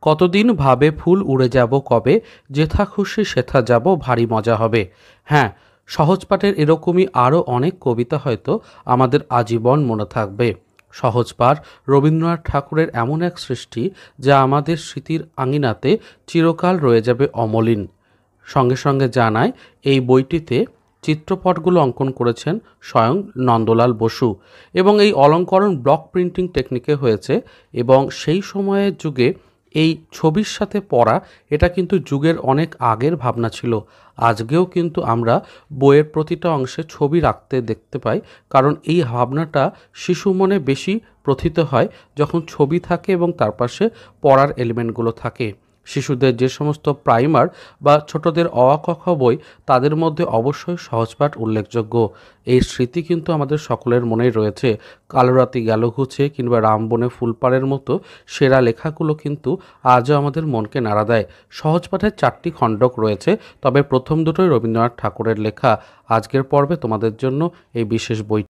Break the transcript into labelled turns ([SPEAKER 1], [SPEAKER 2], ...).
[SPEAKER 1] কতদিন ভাবে ফুল উড়ে যাব কবে, যেথা খুশি সেথা যাব ভারী মজা হবে। হ্যাঁ, সহজ পাঠের এরকমই আরও অনেক কবিতা হয়তো আমাদের আজীবন মনে থাকবে। সহজ পাঠ রবীন্দ্রনাথ ঠাকুরের এমন এক সৃষ্টি যা আমাদের স্মৃতির আঙিনাতে চিরকাল রয়ে যাবে অমলিন। সঙ্গে সঙ্গে জানায় এই বইটিতে চিত্রপটগুলো অঙ্কন করেছেন স্বয়ং নন্দলাল বসু এবং এই অলঙ্করণ ব্লক প্রিন্টিং টেকনিকে হয়েছে এবং সেই সময়ের যুগে এই ছবির সাথে পড়া এটা কিন্তু যুগের অনেক আগের ভাবনা ছিল। আজকেও কিন্তু আমরা বইয়ের প্রতিটা অংশে ছবি রাখতে দেখতে পাই, কারণ এই ভাবনাটা শিশু মনে বেশি প্রথিত হয় যখন ছবি থাকে এবং তার পাশে পড়ার এলিমেন্টগুলো থাকে। শিশুদের যে সমস্ত প্রাইমার বা ছোটদের অ আ ক খ বই, তাদের মধ্যে অবশ্যই সহজপাঠ উল্লেখযোগ্য। এই স্মৃতি কিন্তু আমাদের সকলের মনেই রয়েছে। কালো রাতি গেল ঘুচে কিংবা রামবনে ফুলপাড়ের মতো সেরা লেখাগুলো কিন্তু আজও আমাদের মনকে নাড়া দেয়। সহজপাঠের 4টি খণ্ডক রয়েছে, তবে প্রথম দুটোই রবীন্দ্রনাথ ঠাকুরের লেখা। আজকের পর্বে তোমাদের জন্য এই বিশেষ বই